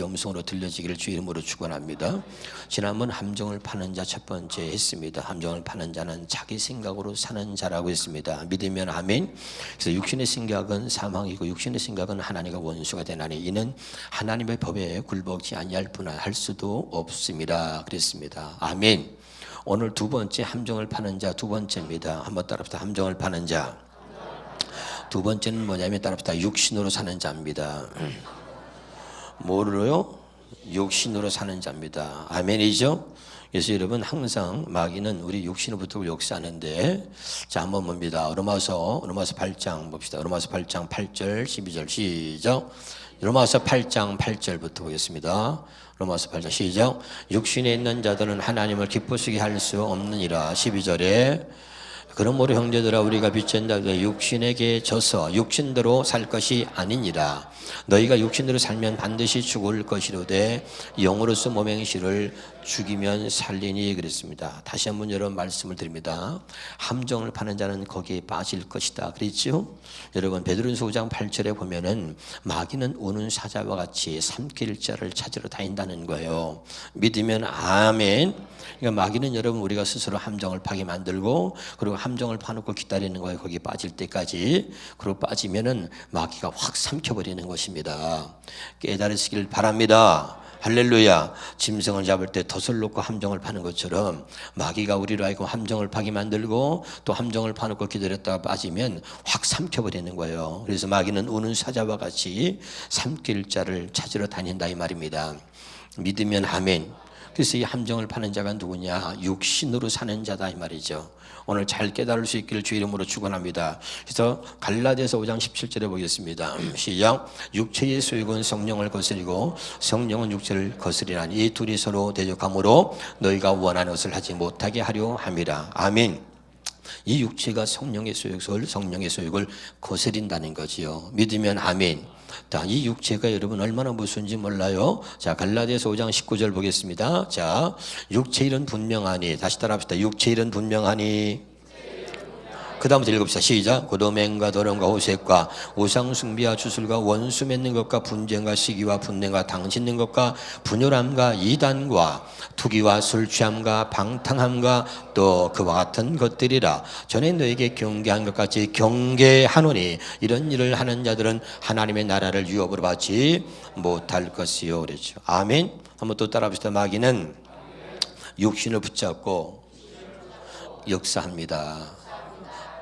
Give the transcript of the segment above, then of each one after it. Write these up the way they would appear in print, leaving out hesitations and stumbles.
음성으로 들려지기를 주 이름으로 축원합니다. 지난번 함정을 파는 자 첫 번째 했습니다. 함정을 파는 자는 자기 생각으로 사는 자라고 했습니다. 믿으면 아멘. 그래서 육신의 생각은 사망이고 육신의 생각은 하나님과 원수가 되나니 이는 하나님의 법에 굴복지 아니할 뿐 할 수도 없습니다. 그랬습니다. 아멘. 오늘 두 번째 함정을 파는 자 두 번째입니다. 한번 따라합시다. 함정을 파는 자. 두 번째는 뭐냐면 따라합시다. 육신으로 사는 자입니다. 뭐로요? 육신으로 사는 자입니다. 아멘이죠? 그래서 여러분 항상 마귀는 우리 육신으로부터 역사하는데 자 한번 봅니다. 로마서 8장 봅시다. 로마서 8장 8절 12절 시작. 로마서 8장 8절부터 보겠습니다. 로마서 8장 시작. 육신에 있는 자들은 하나님을 기쁘시게 할 수 없느니라. 12절에 그러므로 형제들아 우리가 빚진 자들 육신에게 져서 육신대로 살 것이 아니니라. 너희가 육신대로 살면 반드시 죽을 것이로되 영으로서 몸 행실을 죽이면 살리니 그랬습니다. 다시 한번 여러분 말씀을 드립니다. 함정을 파는 자는 거기에 빠질 것이다 그랬죠. 여러분 베드로전서 5장 8절에 보면은 마귀는 우는 사자와 같이 삼킬 자를 찾으러 다닌다는 거예요. 믿으면 아멘. 그러니까 마귀는 여러분 우리가 스스로 함정을 파게 만들고 그리고 함정을 파놓고 기다리는 거예요. 거기에 빠질 때까지. 그리고 빠지면은 마귀가 확 삼켜버리는 것입니다. 깨달으시길 바랍니다. 할렐루야. 짐승을 잡을 때 덫을 놓고 함정을 파는 것처럼 마귀가 우리로 하여금 함정을 파게 만들고 또 함정을 파놓고 기다렸다가 빠지면 확 삼켜버리는 거예요. 그래서 마귀는 우는 사자와 같이 삼킬 자를 찾으러 다닌다 이 말입니다. 믿으면 아멘. 그래서 이 함정을 파는 자가 누구냐? 육신으로 사는 자다 이 말이죠. 오늘 잘 깨달을 수 있기를 주 이름으로 축원합니다. 그래서 갈라디아서 5장 17절에 보겠습니다. 시작. 육체의 소욕은 성령을 거스리고 성령은 육체를 거스리나니 이 둘이 서로 대적하므로 너희가 원하는 것을 하지 못하게 하려 함이라. 아멘. 이 육체가 성령의 소욕을 거스린다는 거지요. 믿으면 아멘. 자, 이 육체가 여러분 얼마나 무서운지 몰라요? 자, 갈라디아서 5장 19절 보겠습니다. 자, 육체 일은 분명하니 다시 따라합시다. 육체 일은 분명하니 그 다음부터 읽읍시다. 시작. 고도맹과 더러움과 호색과 우상숭배와 주술과 원수 맺는 것과 분쟁과 시기와 분냉과 당짓는 것과 분열함과 이단과 투기와 술 취함과 방탕함과 또 그와 같은 것들이라. 전에 너에게 경계한 것 같이 경계하노니 이런 일을 하는 자들은 하나님의 나라를 유업으로 받지 못할 것이요. 그랬죠. 아멘. 한번 또 따라합시다. 마귀는 육신을 붙잡고 역사합니다.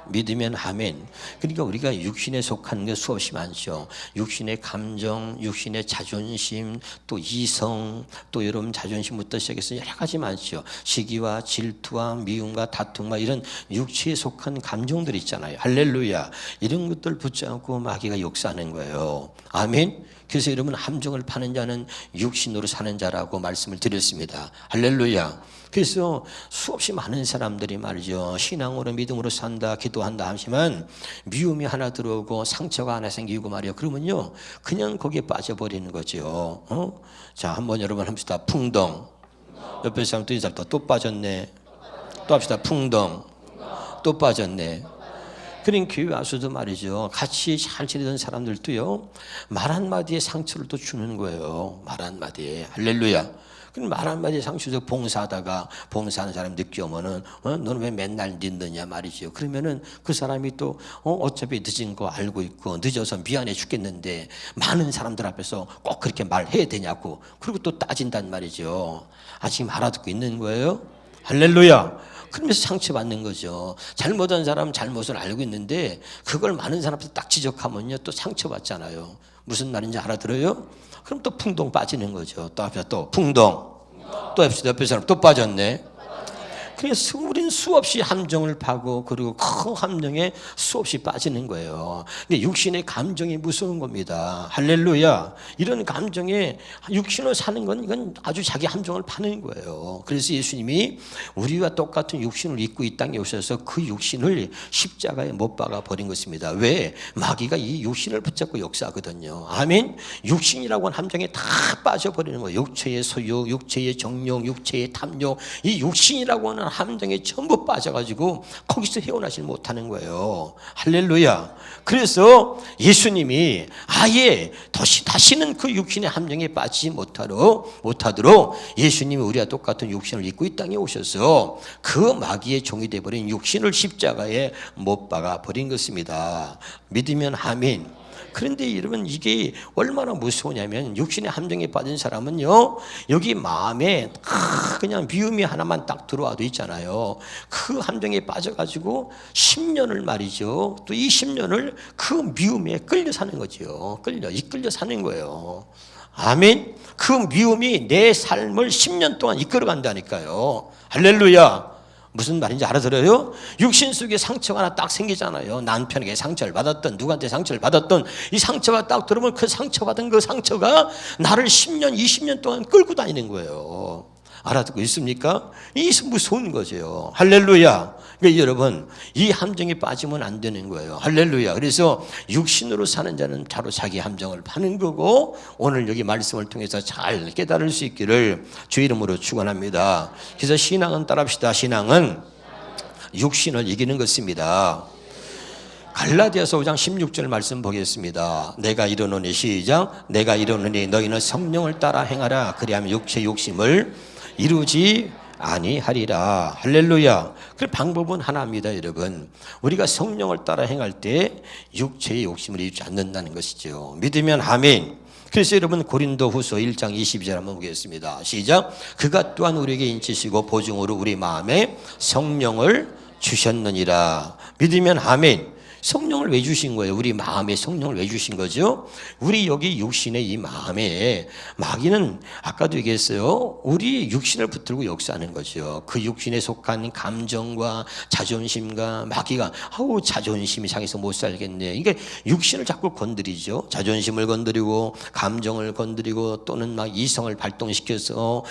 믿으면 아멘. 그러니까 우리가 육신에 속한 게 수없이 많죠. 육신의 감정, 육신의 자존심, 또 이성, 또 여러분 자존심부터 시작해서 여러 가지 많죠. 시기와 질투와 미움과 다툼과 이런 육체에 속한 감정들 있잖아요. 할렐루야. 이런 것들 붙잡고 마귀가 역사하는 거예요. 아멘. 그래서 여러분 함정을 파는 자는 육신으로 사는 자라고 말씀을 드렸습니다. 할렐루야. 그래서 수없이 많은 사람들이 말이죠. 신앙으로 믿음으로 산다 기도한다 하지만 미움이 하나 들어오고 상처가 하나 생기고 말이요. 그러면요 그냥 거기에 빠져버리는 거죠. 자 한번 여러분 합시다. 풍덩. 옆에 사람 또 인사합니다. 또 빠졌네. 또 합시다. 풍덩. 또 빠졌네. 그런 교회 와서도 말이죠. 같이 잘 지내던 사람들도요. 말 한마디에 상처를 또 주는 거예요. 말 한마디에. 할렐루야. 그럼 말 한마디에 상처에서 봉사하다가 봉사하는 사람 늦게 오면은 너는 왜 맨날 늦느냐 말이죠. 그러면은 그 사람이 또 어차피 늦은 거 알고 있고 늦어서 미안해 죽겠는데 많은 사람들 앞에서 꼭 그렇게 말해야 되냐고 그리고 또 따진단 말이죠. 지금 알아듣고 있는 거예요? 할렐루야. 그러면서 상처받는 거죠. 잘못한 사람은 잘못을 알고 있는데 그걸 많은 사람들 딱 지적하면요 또 상처받잖아요. 무슨 말인지 알아들어요? 그럼 또 풍덩 빠지는 거죠. 또 합시다. 또 풍덩. 또 합시다. 옆에 사람 또 빠졌네. 그래서 우리는 수없이 함정을 파고 그리고 큰 함정에 수없이 빠지는 거예요. 근데 육신의 감정이 무서운 겁니다. 할렐루야. 이런 감정에 육신으로 사는 건 이건 아주 자기 함정을 파는 거예요. 그래서 예수님이 우리와 똑같은 육신을 입고 이 땅에 오셔서 그 육신을 십자가에 못 박아 버린 것입니다. 왜? 마귀가 이 육신을 붙잡고 역사하거든요. 아멘. 육신이라고 하는 함정에 다 빠져버리는 거예요. 육체의 소욕, 육체의 정욕, 육체의 탐욕, 이 육신이라고 하는 함정에 전부 빠져가지고 거기서 헤어나질 못하는 거예요. 할렐루야. 그래서 예수님이 아예 다시는 그 육신의 함정에 빠지지 못하도록 예수님이 우리와 똑같은 육신을 입고 이 땅에 오셔서 그 마귀의 종이 되어버린 육신을 십자가에 못 박아 버린 것입니다. 믿으면 아멘. 그런데 여러분 이게 얼마나 무서우냐면 육신의 함정에 빠진 사람은요, 여기 마음에 그냥 미움이 하나만 딱 들어와도 있잖아요. 그 함정에 빠져가지고 10년을 말이죠. 또 이 10년을 그 미움에 끌려 사는 거죠. 이끌려 사는 거예요. 아멘. 그 미움이 내 삶을 10년 동안 이끌어 간다니까요. 할렐루야. 무슨 말인지 알아들어요? 육신 속에 상처가 하나 딱 생기잖아요. 남편에게 상처를 받았던, 누구한테 상처를 받았던 이 상처가 딱 들어오면 그 상처받은 그 상처가 나를 10년, 20년 동안 끌고 다니는 거예요. 알아듣고 있습니까? 이 무서운 거죠. 할렐루야. 그러니까 여러분, 이 함정에 빠지면 안 되는 거예요. 할렐루야. 그래서 육신으로 사는 자는 바로 자기 함정을 파는 거고, 오늘 여기 말씀을 통해서 잘 깨달을 수 있기를 주 이름으로 축원합니다. 그래서 신앙은 따라합시다. 신앙은 육신을 이기는 것입니다. 갈라디아서 5장 16절 말씀 보겠습니다. 내가 이르노니 시작. 내가 이르노니 너희는 성령을 따라 행하라. 그리하면 육체 욕심을 이루지 아니하리라. 할렐루야. 그 방법은 하나입니다, 여러분. 우리가 성령을 따라 행할 때 육체의 욕심을 이루지 않는다는 것이죠. 믿으면 아멘. 그래서 여러분 고린도 후서 1장 22절 한번 보겠습니다. 시작. 그가 또한 우리에게 인치시고 보증으로 우리 마음에 성령을 주셨느니라. 믿으면 아멘. 성령을 왜 주신 거예요? 우리 마음에 성령을 왜 주신 거죠? 우리 여기 육신의 이 마음에 마귀는 아까도 얘기했어요. 우리 육신을 붙들고 역사하는 거죠. 그 육신에 속한 감정과 자존심과 마귀가 자존심이 상해서 못 살겠네. 이게 육신을 자꾸 건드리죠. 자존심을 건드리고 감정을 건드리고 또는 막 이성을 발동시켜서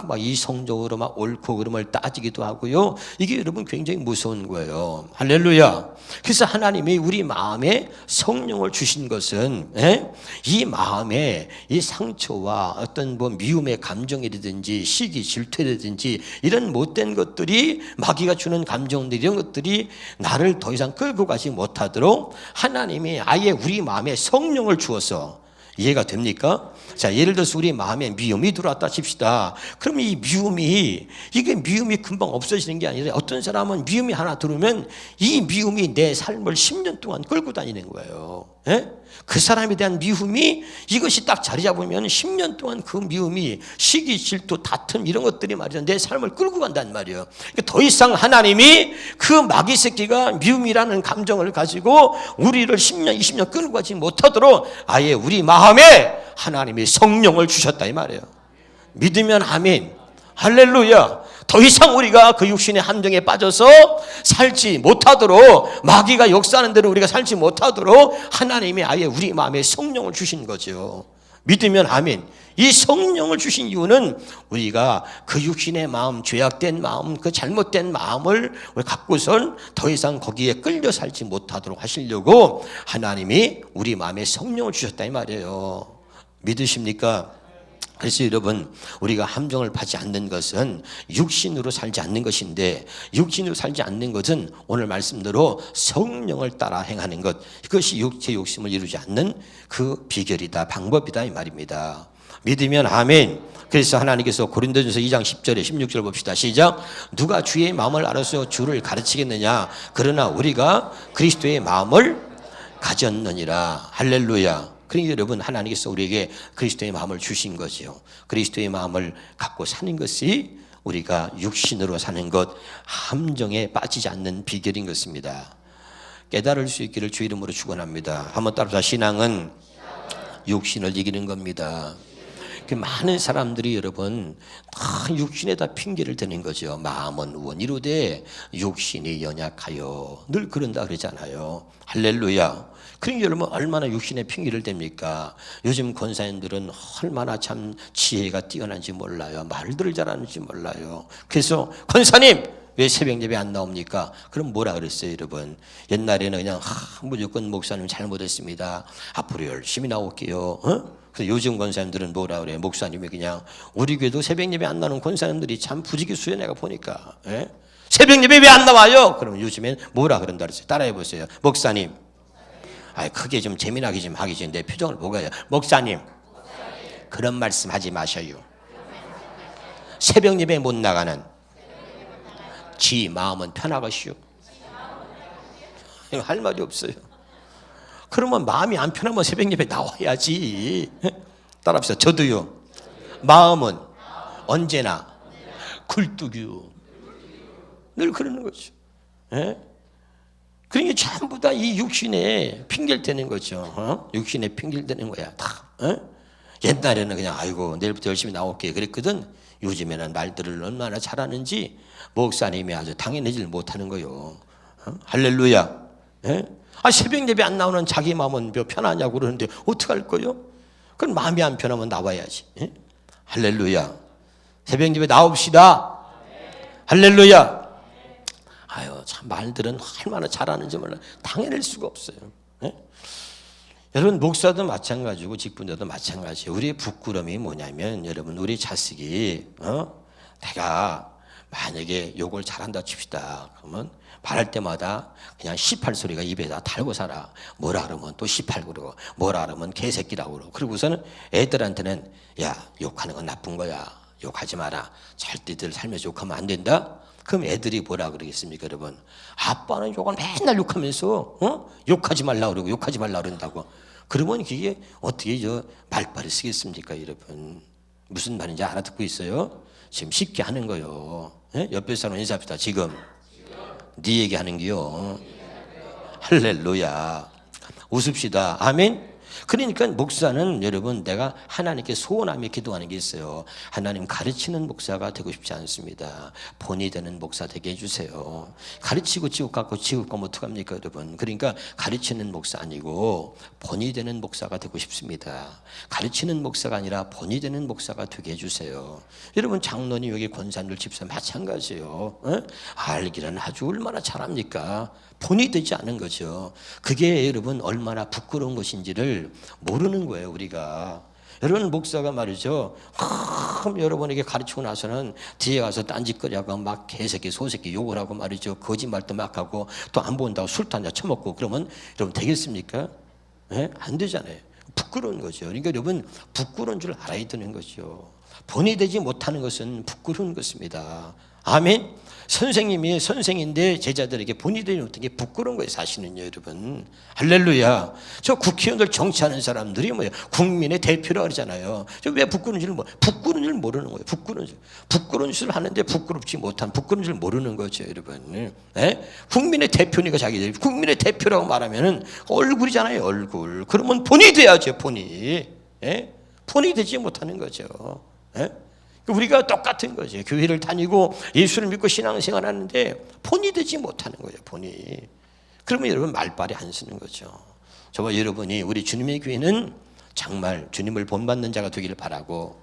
막 이성적으로 막 옳고 그름을 따지기도 하고요. 이게 여러분 굉장히 무서운 거예요. 할렐루야. 그래서 하나님이 우리 마음에 성령을 주신 것은 이 마음에 이 상처와 어떤 미움의 감정이라든지 시기 질투라든지 이런 못된 것들이 마귀가 주는 감정들 이런 것들이 나를 더 이상 끌고 가지 못하도록 하나님이 아예 우리 마음에 성령을 주어서 이해가 됩니까? 자, 예를 들어서 우리 마음에 미움이 들어왔다 칩시다. 그럼 이 미움이 금방 없어지는 게 아니라 어떤 사람은 미움이 하나 들어오면 이 미움이 내 삶을 10년 동안 끌고 다니는 거예요. 그 사람에 대한 미움이 이것이 딱 자리 잡으면 10년 동안 그 미움이 시기, 질투, 다툼 이런 것들이 말이죠. 내 삶을 끌고 간단 말이에요. 그러니까 더 이상 하나님이 그 마귀 새끼가 미움이라는 감정을 가지고 우리를 10년, 20년 끌고 가지 못하도록 아예 우리 마음에 하나님이 성령을 주셨다 이 말이에요. 믿으면 아멘. 할렐루야. 더 이상 우리가 그 육신의 함정에 빠져서 살지 못하도록 마귀가 역사하는 대로 우리가 살지 못하도록 하나님이 아예 우리 마음에 성령을 주신 거죠. 믿으면 아멘. 이 성령을 주신 이유는 우리가 그 육신의 마음, 죄악된 마음, 그 잘못된 마음을 갖고선 더 이상 거기에 끌려 살지 못하도록 하시려고 하나님이 우리 마음에 성령을 주셨다 이 말이에요. 믿으십니까? 그래서 여러분 우리가 함정을 받지 않는 것은 육신으로 살지 않는 것인데 육신으로 살지 않는 것은 오늘 말씀대로 성령을 따라 행하는 것 이것이 육체 욕심을 이루지 않는 그 비결이다 방법이다 이 말입니다. 믿으면 아멘. 그래서 하나님께서 고린도전서 2장 10절에 16절 봅시다. 시작. 누가 주의 마음을 알아서 주를 가르치겠느냐 그러나 우리가 그리스도의 마음을 가졌느니라. 할렐루야. 그러니까 여러분 하나님께서 우리에게 그리스도의 마음을 주신 거죠. 그리스도의 마음을 갖고 사는 것이 우리가 육신으로 사는 것 함정에 빠지지 않는 비결인 것입니다. 깨달을 수 있기를 주 이름으로 축원합니다. 한번 따라서 신앙은 육신을 이기는 겁니다. 많은 사람들이 여러분 다 육신에다 핑계를 대는 거죠. 마음은 원이로되 육신이 연약하여 늘 그런다 그러잖아요. 할렐루야. 그러니까 여러분 얼마나 육신에 핑계를 댑니까? 요즘 권사님들은 얼마나 참 지혜가 뛰어난지 몰라요. 말들을 잘하는지 몰라요. 그래서 권사님 왜 새벽 예배 안 나옵니까? 그럼 뭐라 그랬어요 여러분? 옛날에는 그냥 무조건 목사님 잘못했습니다. 앞으로 열심히 나올게요. 그래서 요즘 권사님들은 뭐라 그래요? 목사님이 그냥 우리 교회도 새벽 예배 안 나오는 권사님들이 참 부지기수요. 내가 보니까. 예? 새벽 예배 왜 안 나와요? 그러면 요즘엔 뭐라 그런다 그랬어요? 따라해 보세요. 목사님. 크게 좀 재미나게 좀 하기 전에 내 표정을 보고 해요. 목사님. 그런 말씀 하지 마셔요. 새벽 예배 못 나가는 지 마음은 편하겠슈. 할 말이 없어요. 그러면 마음이 안 편하면 새벽 예배 나와야지. 따라합시다. 저도요. 마음은 언제나 굴뚝이요. 늘 그러는 거죠. 예? 그러니까 전부 다 이 육신에 핑계를 대는 거죠. 육신에 핑계를 대는 거야. 다. 옛날에는 그냥 아이고 내일부터 열심히 나올게 그랬거든. 요즘에는 말들을 얼마나 잘하는지 목사님이 아주 당연하지를 못하는 거요. 할렐루야. 예? 새벽 예배 안 나오는 자기 마음은 몇 편하냐고 그러는데 어떡할 거요? 그럼 마음이 안 편하면 나와야지. 예? 할렐루야. 새벽 예배 나옵시다. 할렐루야. 참 말들은 얼마나 잘하는지 몰라. 당해낼 수가 없어요. 예? 여러분 목사도 마찬가지고 직분자도 마찬가지예요. 우리의 부끄러움이 뭐냐면 여러분 우리 자식이 내가 만약에 욕을 잘한다 칩시다. 그러면 말할 때마다 그냥 18소리가 입에다 달고 살아. 뭐라 그러면 또 18 그러고 뭐라 그러면 개새끼라고 그러고 그러고서는 애들한테는 야 욕하는 건 나쁜 거야. 욕하지 마라. 절대들 살면서 욕하면 안 된다. 그럼 애들이 뭐라 그러겠습니까 여러분? 아빠는 욕을 맨날 욕하면서 욕하지 말라 그러고 욕하지 말라 그런다고. 그러면 그게 어떻게 말빨을 쓰겠습니까 여러분? 무슨 말인지 알아듣고 있어요? 지금 쉽게 하는 거요. 옆에 사람 인사합시다. 지금 네 얘기하는 게요. 할렐루야. 웃읍시다. 아멘. 그러니까 목사는 여러분 내가 하나님께 소원하며 기도하는 게 있어요. 하나님 가르치는 목사가 되고 싶지 않습니다. 본이 되는 목사 되게 해주세요. 가르치고 지옥 갖고 지옥 가면 어떡합니까 여러분. 그러니까 가르치는 목사 아니고 본이 되는 목사가 되고 싶습니다. 가르치는 목사가 아니라 본이 되는 목사가 되게 해주세요. 여러분 장로님 여기 권사님들 집사 마찬가지예요. 알기는 아주 얼마나 잘합니까. 본이 되지 않은 거죠. 그게 여러분 얼마나 부끄러운 것인지를 모르는 거예요 우리가. 여러분 목사가 말이죠 여러분에게 가르치고 나서는 뒤에 가서 딴짓거리하고 막 개새끼 소새끼 욕을 하고 말이죠 거짓말도 막 하고 또 안 본다고 술도 한잔 처먹고 그러면 여러분 되겠습니까? 안 되잖아요. 부끄러운 거죠. 그러니까 여러분 부끄러운 줄 알아야 되는 거죠. 본이 되지 못하는 것은 부끄러운 것입니다. 아멘. 선생님이 선생인데 제자들에게 본이 되지 못한 게 부끄러운 거예요 사실은요 여러분. 할렐루야. 저 국회의원들 정치하는 사람들이 뭐예요? 국민의 대표라 그러잖아요. 저 왜 부끄러운 줄 부끄러운 줄 모르는 거예요. 부끄러운 줄 하는데 부끄럽지 못한 부끄러운 줄 모르는 거죠 여러분. 국민의 대표니까 자기들이 국민의 대표라고 말하면은 얼굴이잖아요 얼굴. 그러면 본이 돼야죠 본이. 본이 되지 못하는 거죠. 우리가 똑같은 거죠. 교회를 다니고 예수를 믿고 신앙생활 하는데 본이 되지 못하는 거예요. 본이. 그러면 여러분 말빨이 안 쓰는 거죠. 저와 여러분이 우리 주님의 교회는 정말 주님을 본받는 자가 되기를 바라고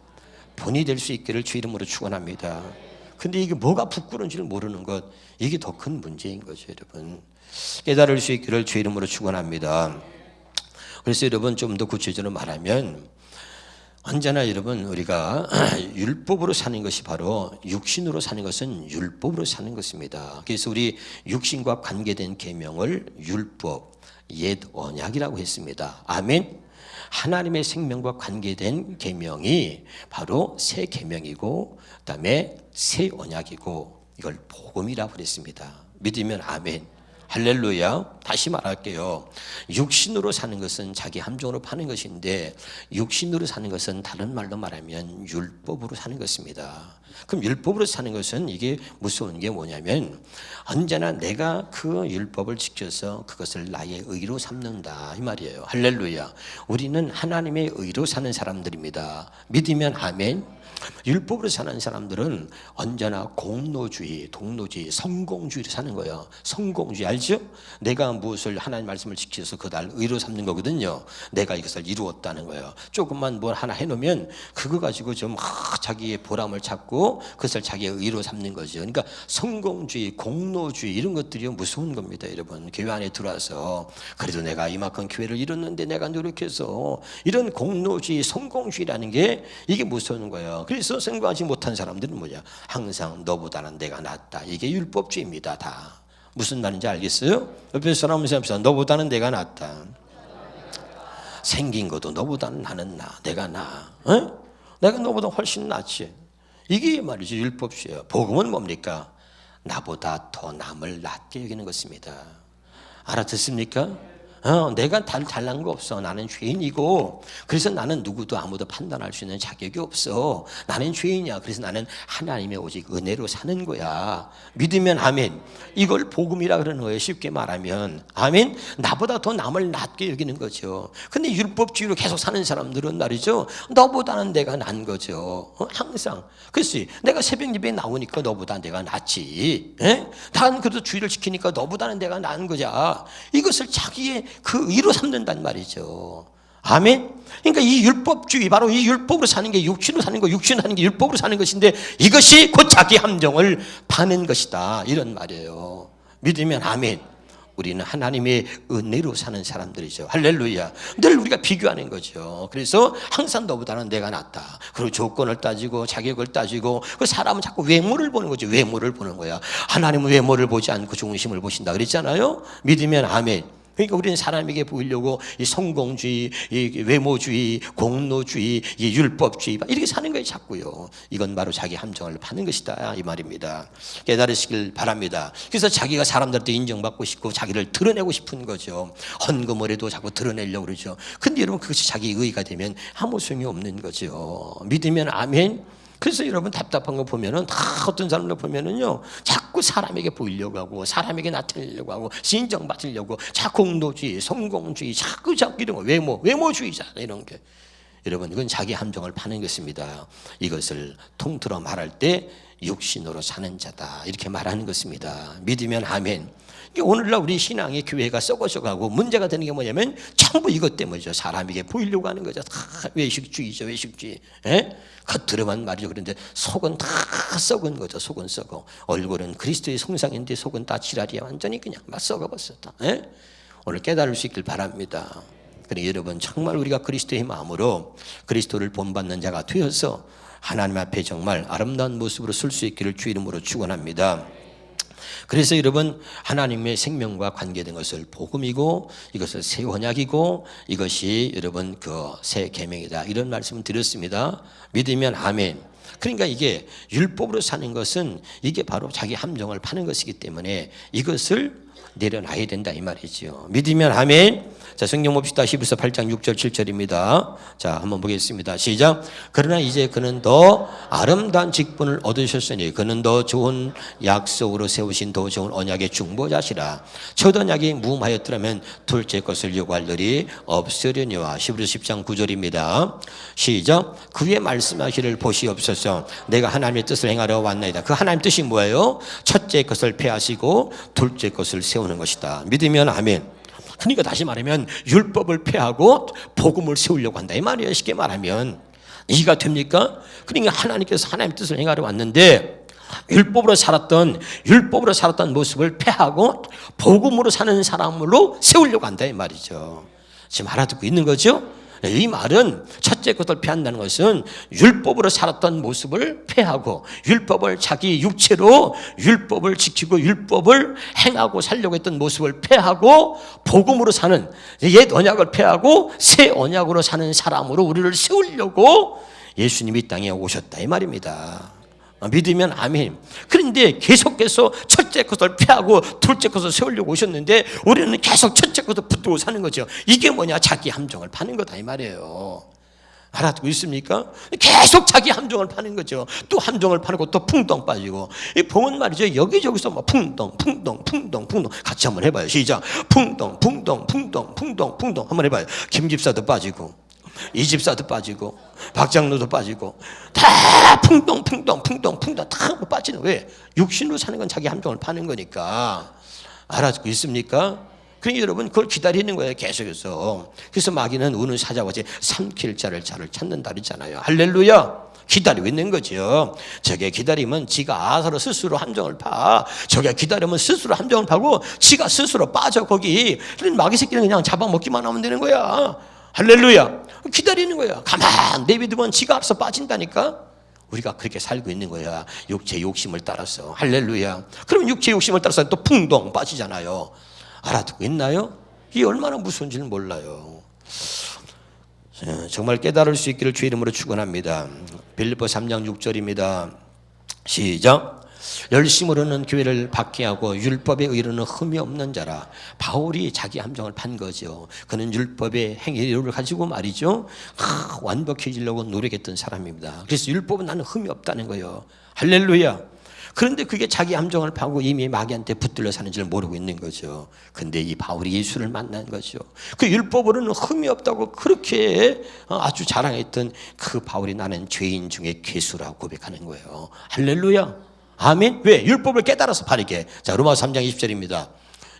본이 될 수 있기를 주 이름으로 축원합니다. 근데 이게 뭐가 부끄러운지를 모르는 것 이게 더 큰 문제인 거죠 여러분. 깨달을 수 있기를 주 이름으로 축원합니다. 그래서 여러분 좀 더 구체적으로 말하면 언제나 여러분 우리가 율법으로 사는 것이 바로 육신으로 사는 것은 율법으로 사는 것입니다. 그래서 우리 육신과 관계된 계명을 율법, 옛 언약이라고 했습니다. 아멘. 하나님의 생명과 관계된 계명이 바로 새 계명이고 그다음에 새 언약이고 이걸 복음이라고 그랬습니다. 믿으면 아멘. 할렐루야. 다시 말할게요. 육신으로 사는 것은 자기 함정으로 파는 것인데 육신으로 사는 것은 다른 말로 말하면 율법으로 사는 것입니다. 그럼 율법으로 사는 것은 이게 무서운 게 뭐냐면 언제나 내가 그 율법을 지켜서 그것을 나의 의로 삼는다 이 말이에요. 할렐루야. 우리는 하나님의 의로 사는 사람들입니다. 믿으면 아멘. 율법으로 사는 사람들은 언제나 공로주의, 동로주의, 성공주의로 사는 거예요. 성공주의 알죠? 내가 무엇을 하나님 말씀을 지켜서 그날 의로 삼는 거거든요. 내가 이것을 이루었다는 거예요. 조금만 뭘 하나 해놓으면 그거 가지고 좀 자기의 보람을 찾고 그것을 자기의 의로 삼는 거죠. 그러니까 성공주의, 공로주의 이런 것들이 무서운 겁니다. 여러분 교회 안에 들어와서 그래도 내가 이만큼 교회를 이뤘는데 내가 노력해서 이런 공로주의, 성공주의라는 게 이게 무서운 거예요. 그래서 성공하지 못한 사람들은 뭐냐? 항상 너보다는 내가 낫다. 이게 율법주의입니다. 다. 무슨 말인지 알겠어요? 옆에 사람을 생각해서 너보다는 내가 낫다. 생긴 것도 너보다는 나는 나. 내가 나. 어? 내가 너보다 훨씬 낫지. 이게 말이죠. 율법주의예요. 복음은 뭡니까? 나보다 더 남을 낫게 여기는 것입니다. 알아듣습니까? 내가 잘난 거 없어. 나는 죄인이고 그래서 나는 누구도 아무도 판단할 수 있는 자격이 없어. 나는 죄인이야. 그래서 나는 하나님의 오직 은혜로 사는 거야. 믿으면 아멘. 이걸 복음이라 그러는 거예요. 쉽게 말하면 아멘. 나보다 더 남을 낫게 여기는 거죠. 근데 율법주의로 계속 사는 사람들은 말이죠, 너보다는 내가 난 거죠. 항상. 글쎄 내가 새벽 예배에 나오니까 너보다 내가 낫지. 난 그래도 주의를 지키니까 너보다는 내가 나은 거자. 이것을 자기의 그 의로 삼는단 말이죠. 아멘. 그러니까 이 율법주의, 바로 이 율법으로 사는 게 육신으로 사는 거, 육신으로 사는 게 율법으로 사는 것인데 이것이 곧 자기 함정을 파는 것이다. 이런 말이에요. 믿으면 아멘. 우리는 하나님의 은혜로 사는 사람들이죠. 할렐루야. 늘 우리가 비교하는 거죠. 그래서 항상 너보다는 내가 낫다. 그리고 조건을 따지고 자격을 따지고, 그 사람은 자꾸 외모를 보는 거죠. 외모를 보는 거야. 하나님은 외모를 보지 않고 중심을 보신다 그랬잖아요. 믿으면 아멘. 그러니까 우리는 사람에게 보이려고 이 성공주의, 이 외모주의, 공로주의, 이 율법주의 이렇게 사는 거예요, 자꾸요. 이건 바로 자기 함정을 파는 것이다 이 말입니다. 깨달으시길 바랍니다. 그래서 자기가 사람들한테 인정받고 싶고 자기를 드러내고 싶은 거죠. 헌금을 해도 자꾸 드러내려고 그러죠. 근데 여러분 그것이 자기 의의가 되면 아무 소용이 없는 거죠. 믿으면 아멘. 그래서 여러분 답답한 거 보면은 다 어떤 사람들 보면은요 자꾸 사람에게 보이려고 하고 사람에게 나타내려고 하고 인정받으려고 자꾸 공로주의, 성공주의, 자꾸 이런 거 외모주의자 이런 게, 여러분 이건 자기 함정을 파는 것입니다. 이것을 통틀어 말할 때 육신으로 사는 자다 이렇게 말하는 것입니다. 믿으면 아멘. 오늘날 우리 신앙의 교회가 썩어져가고 문제가 되는 게 뭐냐면 전부 이것 때문이죠. 사람에게 보이려고 하는 거죠. 다 외식주의죠. 외식주의. 겉으로만 말이죠. 그런데 속은 다 썩은 거죠. 속은 썩어. 얼굴은 그리스도의 형상인데 속은 다 지랄이야. 완전히 그냥 막 썩어버렸어. 오늘 깨달을 수 있길 바랍니다. 그러니 여러분 정말 우리가 그리스도의 마음으로 그리스도를 본받는 자가 되어서 하나님 앞에 정말 아름다운 모습으로 설 수 있기를 주 이름으로 축원합니다. 그래서 여러분 하나님의 생명과 관계된 것을 복음이고 이것을 새 언약이고 이것이 여러분 그 새 계명이다 이런 말씀을 드렸습니다. 믿으면 아멘. 그러니까 이게 율법으로 사는 것은 이게 바로 자기 함정을 파는 것이기 때문에 이것을 내려놔야 된다 이 말이죠. 믿으면 아멘. 자, 성경 봅시다. 히브리서 8장 6절 7절입니다. 자, 한번 보겠습니다. 시작. 그러나 이제 그는 더 아름다운 직분을 얻으셨으니 그는 더 좋은 약속으로 세우신 더 좋은 언약의 중보자시라. 첫 언약이 무음하였더라면 둘째 것을 요구할 일이 없으려니와. 히브리서 10장 9절입니다. 시작. 그의 말씀하시를 보시옵소서. 내가 하나님의 뜻을 행하려 왔나이다. 그 하나님 뜻이 뭐예요? 첫째 것을 폐하시고 둘째 것을 세우는 것이다. 믿으면 아멘. 그러니까 다시 말하면 율법을 폐하고 복음을 세우려고 한다 이 말이에요. 쉽게 말하면 이해가 됩니까? 그러니까 하나님께서 하나님의 뜻을 행하러 왔는데 율법으로 살았던 모습을 폐하고 복음으로 사는 사람으로 세우려고 한다 이 말이죠. 지금 알아듣고 있는 거죠? 이 말은 첫째 것을 폐한다는 것은 율법으로 살았던 모습을 폐하고 율법을 자기 육체로 율법을 지키고 율법을 행하고 살려고 했던 모습을 폐하고 복음으로 사는 옛 언약을 폐하고 새 언약으로 사는 사람으로 우리를 세우려고 예수님이 이 땅에 오셨다 이 말입니다. 믿으면 아멘. 그런데 계속해서 첫째 것을 폐하고 둘째 것을 세우려고 오셨는데 우리는 계속 첫째 것을 붙들고 사는 거죠. 이게 뭐냐? 자기 함정을 파는 거다 이 말이에요. 알아듣고 있습니까? 계속 자기 함정을 파는 거죠. 또 함정을 파고 또 풍덩 빠지고. 이 봉은 말이죠. 여기저기서 막 풍덩 같이 한번 해봐요. 시작. 풍덩 한번 해봐요. 김 집사도 빠지고 이 집사도 빠지고 박장로도 빠지고 다 풍덩 다 빠지는. 왜? 육신으로 사는 건 자기 함정을 파는 거니까. 알아듣고 있습니까? 그러니 여러분 그걸 기다리는 거예요, 계속해서. 그래서 마귀는 우는 사자와 같이 삼킬 자를 찾는다 그러잖아요. 할렐루야. 기다리고 있는 거죠. 저게 기다리면 지가 아서로 스스로 함정을 파. 저게 기다리면 스스로 함정을 파고 지가 스스로 빠져 거기. 마귀 새끼는 그냥 잡아먹기만 하면 되는 거야. 할렐루야. 기다리는 거야. 가만 내비두면 지가 알아서 빠진다니까. 우리가 그렇게 살고 있는 거야. 육체 욕심을 따라서. 할렐루야. 그러면 육체 욕심을 따라서 또 풍덩 빠지잖아요. 알아듣고 있나요? 이게 얼마나 무서운지는 몰라요. 정말 깨달을 수 있기를 주의 이름으로 축원합니다. 빌립보 3장 6절입니다. 시작. 열심으로는 교회를 박해하고 율법에 의로는 흠이 없는 자라. 바울이 자기 함정을 판 거죠. 그는 율법의 행위를 가지고 말이죠, 완벽해지려고 노력했던 사람입니다. 그래서 율법은 나는 흠이 없다는 거예요. 할렐루야. 그런데 그게 자기 함정을 파고 이미 마귀한테 붙들려 사는 줄 모르고 있는 거죠. 근데 이 바울이 예수를 만난 거죠. 그 율법으로는 흠이 없다고 그렇게 아주 자랑했던 그 바울이 나는 죄인 중에 괴수라고 고백하는 거예요. 할렐루야. 아멘. 왜? 율법을 깨달아서 바르게. 자, 로마서 3장 20절입니다.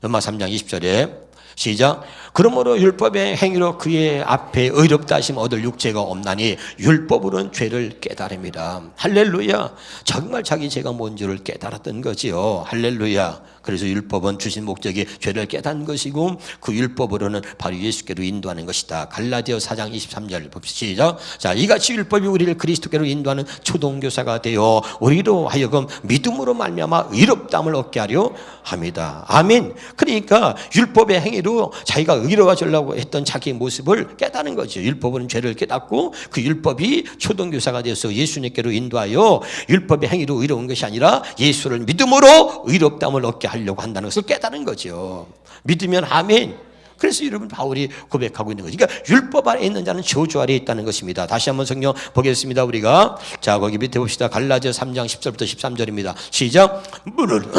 로마서 3장 20절에 시작. 그러므로 율법의 행위로 그의 앞에 의롭다 하심 얻을 육체가 없나니 율법으로는 죄를 깨달음이라. 할렐루야. 정말 자기 죄가 뭔지를 깨달았던 거지요. 할렐루야. 그래서 율법은 주신 목적이 죄를 깨닫는 것이고 그 율법으로는 바로 예수께로 인도하는 것이다. 갈라디아 4장 23절 봅시다. 자, 이같이 율법이 우리를 그리스도께로 인도하는 초동교사가 되어 우리로 하여금 믿음으로 말미암아 의롭다함을 얻게 하려 합니다. 아멘. 그러니까 율법의 행위로 자기가 의로워지려고 했던 자기 모습을 깨닫는 거죠. 율법은 죄를 깨닫고 그 율법이 초동교사가 되어서 예수님께로 인도하여 율법의 행위로 의로운 것이 아니라 예수를 믿음으로 의롭다함을 얻게 하려고 한다는 것을 깨닫는 거죠. 믿으면 아멘. 그래서 여러분 바울이 고백하고 있는 거죠. 그러니까 율법 아래 있는 자는 저주 아래 있다는 것입니다. 다시 한번 성경 보겠습니다. 우리가 자 거기 밑에 봅시다. 갈라디아 3장 10절부터 13절입니다. 시작. 물론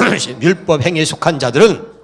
율법 행위에 속한 자들은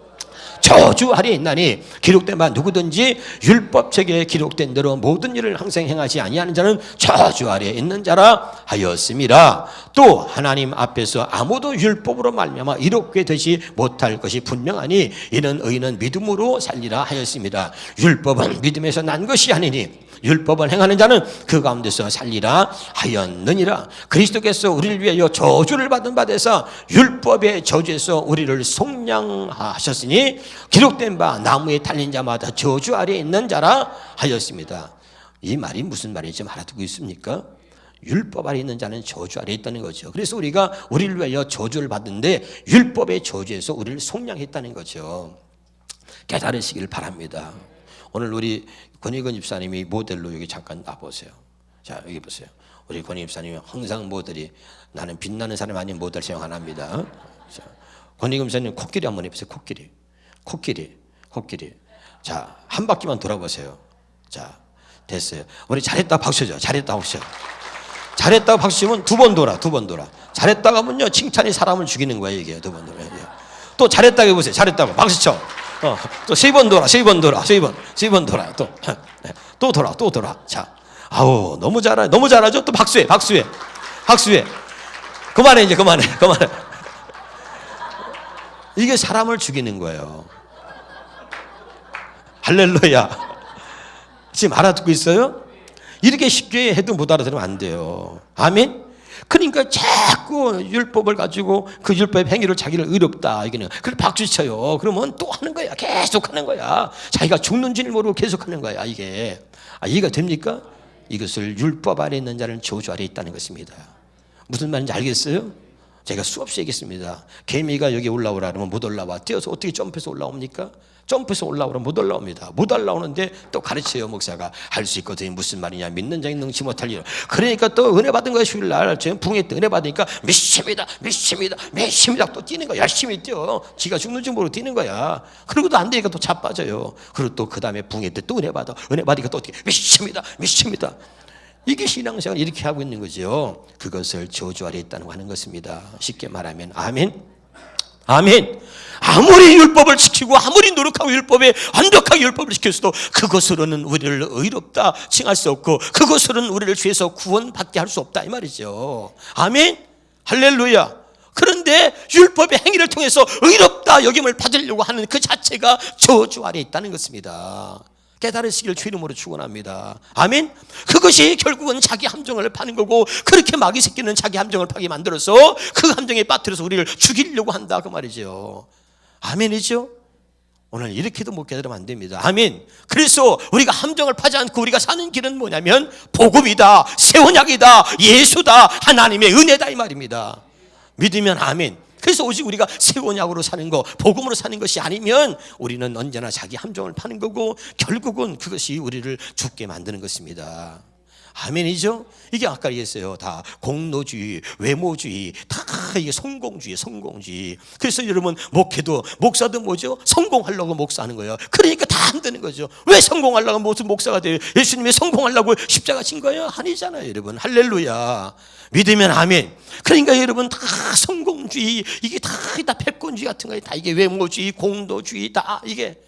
저주 아래에 있나니 기록된 바 누구든지 율법책에 기록된 대로 모든 일을 항상 행하지 아니하는 자는 저주 아래에 있는 자라 하였음이라. 또 하나님 앞에서 아무도 율법으로 말미암아 이롭게 되지 못할 것이 분명하니 이는 의인은 믿음으로 살리라 하였습니다. 율법은 믿음에서 난 것이 아니니 율법을 행하는 자는 그 가운데서 살리라 하였느니라. 그리스도께서 우리를 위하여 저주를 받은 바 되사 율법의 저주에서 우리를 속량하셨으니 기록된 바 나무에 달린 자마다 저주 아래에 있는 자라 하였습니다. 이 말이 무슨 말인지 알아듣고 있습니까? 율법 아래 있는 자는 저주 아래에 있다는 거죠. 그래서 우리가 우리를 위하여 저주를 받는데 율법의 저주에서 우리를 속량했다는 거죠. 깨달으시길 바랍니다. 오늘 우리 권희근 집사님이 모델로 여기 잠깐 나보세요. 자, 여기 보세요. 우리 권희 집사님이 항상 모델이 나는 빛나는 사람 아닌 모델 사용 안 합니다. 자, 권희근 집사님 코끼리 한번 해보세요. 코끼리. 자, 한 바퀴만 돌아보세요. 자, 됐어요. 우리 잘했다 박수죠. 잘했다 박수. 잘했다고 박수 치면 두 번 돌아. 잘했다고 하면요 칭찬이 사람을 죽이는 거예요. 이게 두 번 돌아. 또 잘했다고 해보세요. 잘했다고 박수 쳐. 또 세 번 돌아. 또 돌아. 자, 아우 너무 잘하죠. 또 박수해. 그만해. 이게 사람을 죽이는 거예요. 할렐루야. 지금 알아듣고 있어요? 이렇게 쉽게 해도 못 알아들으면 안 돼요. 아멘. 그러니까 자꾸 율법을 가지고 그 율법의 행위를 자기를 의롭다 이거는 그걸 박수쳐요. 그러면 또 하는 거야. 계속 하는 거야. 자기가 죽는 줄 모르고 계속 하는 거야. 이게 이해가 됩니까? 이것을 율법 아래 있는 자는 저주 아래 있다는 것입니다. 무슨 말인지 알겠어요? 제가 수없이 얘기했습니다. 개미가 여기 올라오라 그러면 못 올라와. 뛰어서 어떻게 점프해서 올라옵니까? 점프해서 올라오면 못 올라옵니다. 못 올라오는데 또 가르쳐요. 목사가 할 수 있거든요. 무슨 말이냐. 믿는 자는 능치 못할 일. 그러니까 또 은혜 받은 거예요. 휴일날 붕에 때 은혜 받으니까 믿습니다. 또 뛰는 거야. 열심히 뛰어. 지가 죽는 줄 모르고 뛰는 거야. 그러고도 안 되니까 또 자빠져요. 그리고 또 그 다음에 붕에 때 또 은혜 받으니까 또 어떻게 믿습니다. 이게 신앙생활 이렇게 하고 있는 거죠. 그것을 저주 아래 있다는 거 하는 것입니다. 쉽게 말하면 아멘. 아멘. 아무리 율법을 지키고 아무리 노력하고 율법에 완벽하게 율법을 지켰어도 그것으로는 우리를 의롭다 칭할 수 없고 그것으로는 우리를 죄에서 구원받게 할 수 없다 이 말이죠. 아멘. 할렐루야. 그런데 율법의 행위를 통해서 의롭다 여김을 받으려고 하는 그 자체가 저주 아래 있다는 것입니다. 깨달으시기를 주 이름으로 축원합니다. 아멘. 그것이 결국은 자기 함정을 파는 거고 그렇게 마귀 새끼는 자기 함정을 파게 만들어서 그 함정에 빠뜨려서 우리를 죽이려고 한다 그 말이죠. 아멘이죠. 오늘 이렇게도 못 깨달으면 안 됩니다. 아멘. 그래서 우리가 함정을 파지 않고 우리가 사는 길은 뭐냐면 복음이다, 새 언약이다, 예수다, 하나님의 은혜다 이 말입니다. 믿으면 아멘. 그래서 오직 우리가 새 언약으로 사는 거, 복음으로 사는 것이 아니면 우리는 언제나 자기 함정을 파는 거고 결국은 그것이 우리를 죽게 만드는 것입니다. 아멘이죠? 이게 아까 얘기했어요. 다 공로주의, 외모주의, 다 이게 성공주의. 그래서 여러분 목회도 목사도 뭐죠? 성공하려고 목사하는 거예요. 그러니까 다 안 되는 거죠. 왜 성공하려고 무슨 목사가 돼요? 예수님이 성공하려고 십자가 진 거예요? 아니잖아요, 여러분. 할렐루야. 믿으면 아멘. 그러니까 여러분 다 성공주의, 이게 다 패권주의 같은 거예요. 다 이게 외모주의, 공로주의 다 이게.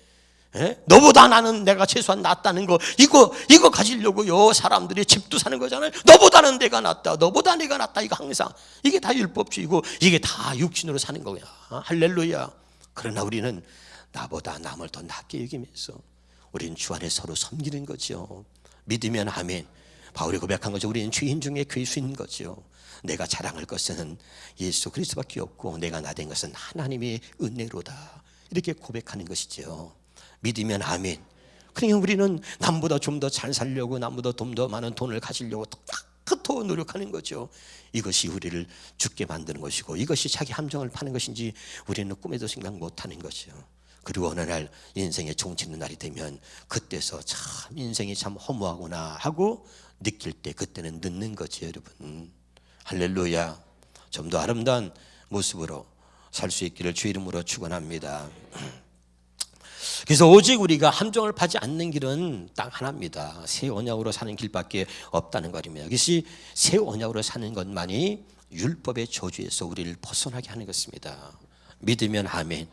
너보다 나는 내가 최소한 낫다는 거 이거 가지려고요 사람들이 집도 사는 거잖아요. 너보다는 내가 낫다, 너보다 내가 낫다. 이거 항상 이게 다 율법주의고 이게 다 육신으로 사는 거야. 할렐루야. 그러나 우리는 나보다 남을 더 낫게 여기면서 우리는 주 안에 서로 섬기는 거죠. 믿으면 아멘. 바울이 고백한 거죠. 우리는 죄인 중에 괴수인 거죠. 내가 자랑할 것은 예수 그리스도밖에 없고 내가 나된 것은 하나님의 은혜로다. 이렇게 고백하는 것이죠. 믿으면 아멘. 그러니까 우리는 남보다 좀 더 잘 살려고 남보다 좀 더 많은 돈을 가지려고 더 노력하는 거죠. 이것이 우리를 죽게 만드는 것이고 이것이 자기 함정을 파는 것인지 우리는 꿈에도 생각 못하는 거죠. 그리고 어느 날 인생의 종치는 날이 되면 그때서 참 인생이 참 허무하구나 하고 느낄 때 그때는 늦는 거죠, 여러분. 할렐루야. 좀 더 아름다운 모습으로 살 수 있기를 주 이름으로 축원합니다. 그래서 오직 우리가 함정을 파지 않는 길은 딱 하나입니다. 새 언약으로 사는 길밖에 없다는 것입니다. 그것이 새 언약으로 사는 것만이 율법의 저주에서 우리를 벗어나게 하는 것입니다. 믿으면 아멘.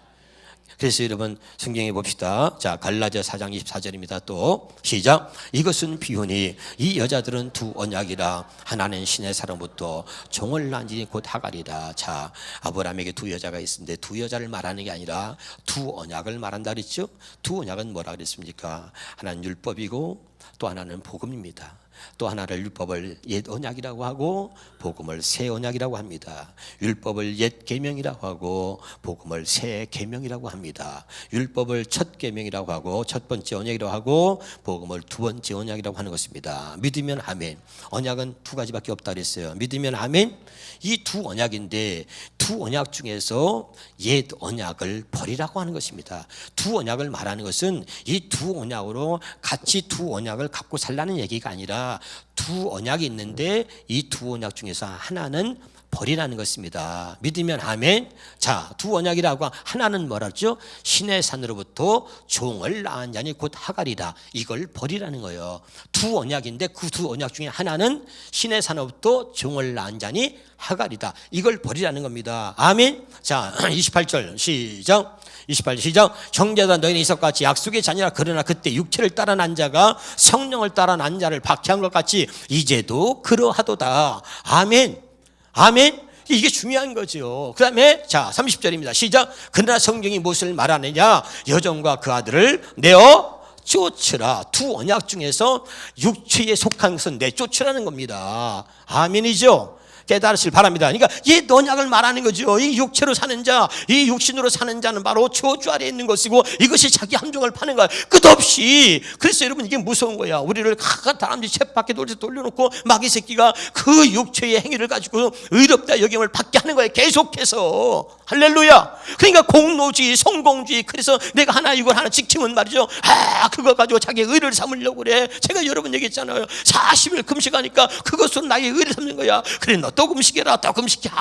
그래서 여러분 성경에 봅시다. 자, 갈라디아 4장 24절입니다. 또 시작. 이것은 비유니 이 여자들은 두 언약이라 하나는 신의 사람부터 종을 낳은 지 곧 하갈이라. 자, 아브라함에게 두 여자가 있는데 두 여자를 말하는 게 아니라 두 언약을 말한다 그랬죠. 두 언약은 뭐라 그랬습니까? 하나는 율법이고 또 하나는 복음입니다. 또 하나를 율법을 옛 언약이라고 하고 복음을 새 언약이라고 합니다. 율법을 옛 계명이라고 하고 복음을 새 계명이라고 합니다. 율법을 첫 계명이라고 하고 첫 번째 언약이라고 하고 복음을 두 번째 언약이라고 하는 것입니다. 믿으면 아멘. 언약은 두 가지밖에 없다 그랬어요. 믿으면 아멘. 이 두 언약인데 두 언약 중에서 옛 언약을 버리라고 하는 것입니다. 두 언약을 말하는 것은 이 두 언약으로 같이 두 언약을 갖고 살라는 얘기가 아니라 두 언약이 있는데 이 두 언약 중에서 하나는 버리라는 것입니다. 믿으면 아멘. 자, 두 언약이라고 하나는 뭐라죠? 신의 산으로부터 종을 낳은 자니 곧 하갈이다. 이걸 버리라는 거예요. 두 언약인데 그 두 언약 중에 하나는 신의 산으로부터 종을 낳은 자니 하갈이다. 이걸 버리라는 겁니다. 아멘. 자, 28절 시작. 28절 시작. 형제들아 너희는 이삭같이 약속의 자녀라. 그러나 그때 육체를 따라 난 자가 성령을 따라 난 자를 박해한 것 같이 이제도 그러하도다. 아멘. 아멘. 이게 중요한 거죠. 그 다음에 자 30절입니다. 시작. 그러나 성경이 무엇을 말하느냐? 여종과 그 아들을 내어 쫓으라. 두 언약 중에서 육체에 속한 것은 내쫓으라는 겁니다. 아멘이죠. 깨달으시길 바랍니다. 그러니까 이 언약을 말하는 거죠. 이 육체로 사는 자, 이 육신으로 사는 자는 바로 저주 아래에 있는 것이고 이것이 자기 함정을 파는 거야. 끝없이. 그래서 여러분 이게 무서운 거야. 우리를 각각 사람들이 쳇바퀴 돌려놓고 마귀 새끼가 그 육체의 행위를 가지고 의롭다 여김을 받게 하는 거예요. 계속해서. 할렐루야. 그러니까 공로주의, 성공주의. 그래서 내가 하나 이걸 하나 지키면 말이죠. 그거 가지고 자기 의를 삼으려고 그래. 제가 여러분 얘기했잖아요. 40일 금식하니까 그것으로 나의 의를 삼는 거야. 그래 너 또 금식해라, 또 금식해,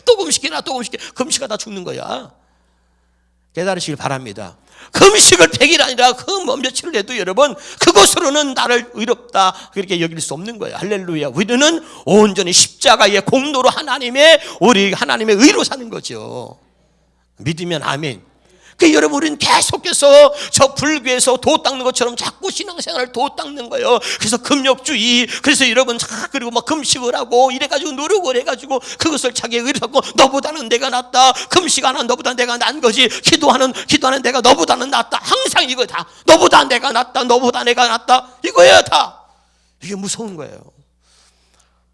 또 금식해라, 또 금식해. 금식하다 죽는 거야. 깨달으시길 바랍니다. 금식을 100일 아니라 그 며칠을 해도 여러분 그것으로는 나를 의롭다 그렇게 여길 수 없는 거예요. 할렐루야. 우리는 온전히 십자가의 공로로 우리 하나님의 의로 사는 거죠. 믿으면 아멘. 그 여러분, 우리는 계속해서 저 불교에서 도 닦는 것처럼 자꾸 신앙생활을 도 닦는 거예요. 그래서 금욕주의, 그래서 여러분 그리고 막 금식을 하고 이래가지고 노력을 해가지고 그것을 자기의 의를 갖고 너보다는 내가 낫다, 금식 안 하는 너보다 내가 난 거지, 기도하는 내가 너보다는 낫다, 항상 이거 다 너보다 내가 낫다, 너보다 내가 낫다, 이거예요 다. 이게 무서운 거예요.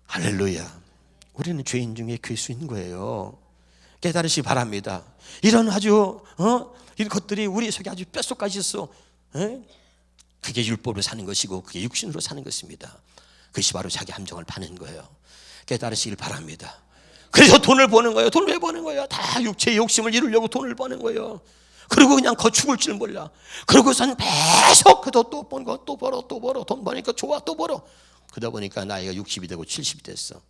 할렐루야. 우리는 죄인 중에 괴수인 거예요. 깨달으시기 바랍니다. 이런 아주 이런 것들이 우리 속에 아주 뼛속까지 있어. 그게 율법으로 사는 것이고 그게 육신으로 사는 것입니다. 그것이 바로 자기 함정을 파는 거예요. 깨달으시길 바랍니다. 그래서 돈을 버는 거예요. 돈을 왜 버는 거예요? 다 육체의 욕심을 이루려고 돈을 버는 거예요. 그리고 그냥 죽을 줄 몰라. 그러고선 계속 또 버는 거, 또 벌어, 돈 버니까 좋아, 또 벌어. 그러다 보니까 나이가 60이 되고 70이 됐어.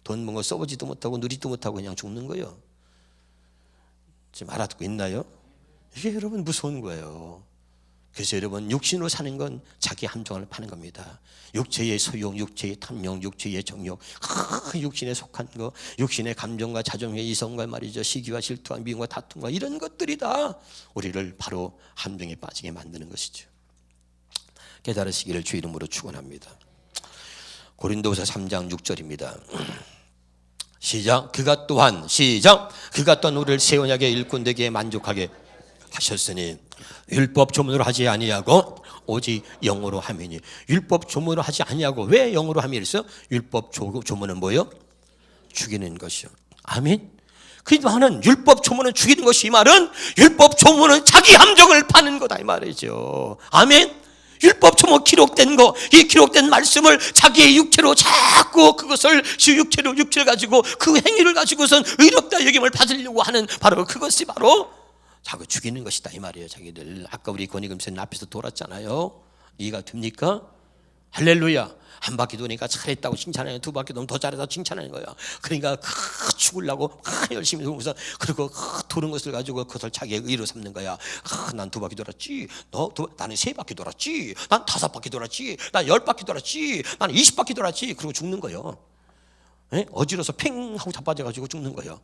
돈 번 거 써보지도 못하고 누리지도 못하고 그냥 죽는 거예요. 지금 알아듣고 있나요? 이게 여러분 무서운 거예요. 그래서 여러분, 육신으로 사는 건 자기 함정을 파는 겁니다. 육체의 소욕, 육체의 탐욕, 육체의 정욕, 육신에 속한 거, 육신의 감정과 자존과 이성과 말이죠, 시기와 질투와 미움과 다툼과 이런 것들이 다 우리를 바로 함정에 빠지게 만드는 것이죠. 깨달으시기를 주 이름으로 축원합니다. 고린도후서 3장 6절입니다. 시작. 그가 또한 우리를 새 언약의 일꾼 되게 만족하게 하셨으니 율법 조문으로 하지 아니하고 오직 영으로 함이니. 율법 조문으로 하지 아니하고 왜 영으로 함이 있어? 율법 조문은 뭐요? 죽이는 것이요. 아멘. 그 말은 율법 조문은 죽이는 것이, 이 말은 율법 조문은 자기 함정을 파는 거다 이 말이죠. 아멘. 율법 조문 기록된 거, 이 기록된 말씀을 자기의 육체로 자꾸 그것을 육체를 가지고 그 행위를 가지고선 의롭다 여김을 받으려고 하는 바로 그것이 바로 자꾸 죽이는 것이다 이 말이에요. 자기들 아까 우리 권희금선 앞에서 돌았잖아요. 이해가 됩니까? 할렐루야. 한 바퀴 도니까 잘했다고 칭찬하는, 두 바퀴 도면 더 잘했다고 칭찬하는 거야. 그러니까 죽으려고 열심히 돌면서, 그리고 도는 것을 가지고 그것을 자기의 의로 삼는 거야. 난 두 바퀴 돌았지, 나는 세 바퀴 돌았지, 난 다섯 바퀴 돌았지, 난 열 바퀴 돌았지, 난 20바퀴 돌았지. 그리고 죽는 거예요. 어지러서 팽 하고 자빠져가지고 죽는 거예요.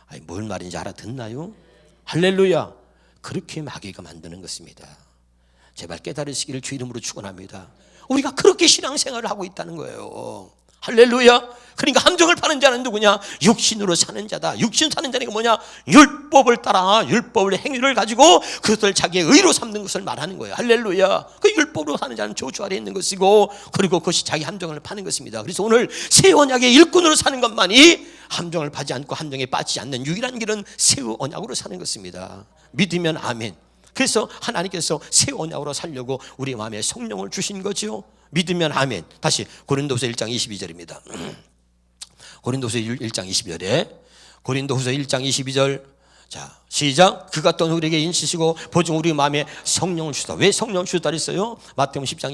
아니, 뭘 말인지 알아듣나요? 할렐루야. 그렇게 마귀가 만드는 것입니다. 제발 깨달으시기를 주 이름으로 축원합니다. 우리가 그렇게 신앙생활을 하고 있다는 거예요. 할렐루야. 그러니까 함정을 파는 자는 누구냐? 육신으로 사는 자다. 육신 사는 자는 뭐냐? 율법을 따라 율법의 행위를 가지고 그것을 자기의 의로 삼는 것을 말하는 거예요. 할렐루야. 그 율법으로 사는 자는 저주 아래에 있는 것이고, 그리고 그것이 자기 함정을 파는 것입니다. 그래서 오늘 새 언약의 일꾼으로 사는 것만이 함정을 파지 않고 함정에 빠지지 않는 유일한 길은 새 언약으로 사는 것입니다. 믿으면 아멘. 그래서 하나님께서 새 언약으로 살려고 우리 마음에 성령을 주신 거죠. 믿으면 아멘. 다시 고린도후서 1장 22절입니다. 고린도후서 1장 22절에 고린도후서 1장 22절. 자, 시작. 그가 또 우리에게 인치시고 보증 우리 마음에 성령을 주시다. 왜 성령을 주셨다 그랬어요? 마태복음 10장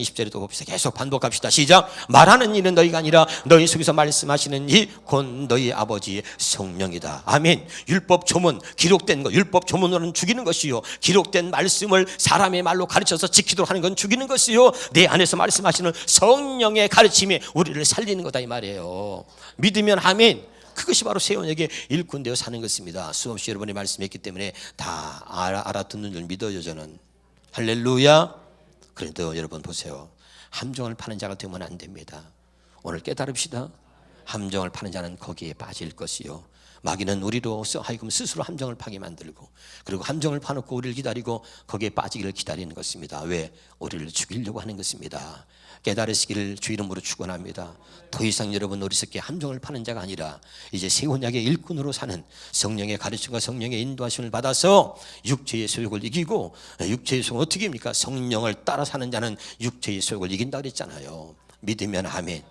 20절에 또 봅시다. 계속 반복합시다. 시작. 말하는 이는 너희가 아니라 너희 속에서 말씀하시는 이 곧 너희 아버지 성령이다. 아멘. 율법 조문, 기록된 거, 율법 조문으로는 죽이는 것이요, 기록된 말씀을 사람의 말로 가르쳐서 지키도록 하는 건 죽이는 것이요, 내 안에서 말씀하시는 성령의 가르침이 우리를 살리는 거다 이 말이에요. 믿으면 아멘. 그것이 바로 새 언약의 일꾼 되어 사는 것입니다. 수없이 여러분이 말씀했기 때문에 다 알아듣는 줄 믿어요 저는. 할렐루야. 그래도 여러분 보세요. 함정을 파는 자가 되면 안 됩니다. 오늘 깨달읍시다. 함정을 파는 자는 거기에 빠질 것이요, 마귀는 우리로서 하여금 스스로 함정을 파게 만들고, 그리고 함정을 파놓고 우리를 기다리고 거기에 빠지기를 기다리는 것입니다. 왜? 우리를 죽이려고 하는 것입니다. 깨달으시기를 주 이름으로 축원합니다. 더 이상 여러분 어리석게 함정을 파는 자가 아니라 이제 새 언약의 일꾼으로 사는, 성령의 가르침과 성령의 인도하심을 받아서 육체의 소욕을 이기고, 육체의 소욕은 어떻게 합니까? 성령을 따라 사는 자는 육체의 소욕을 이긴다 그랬잖아요. 믿으면 아멘.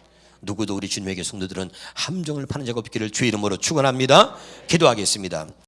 누구도 우리 주님에게 성도들은 함정을 파는 자가 없기를 주 이름으로 축원합니다. 기도하겠습니다.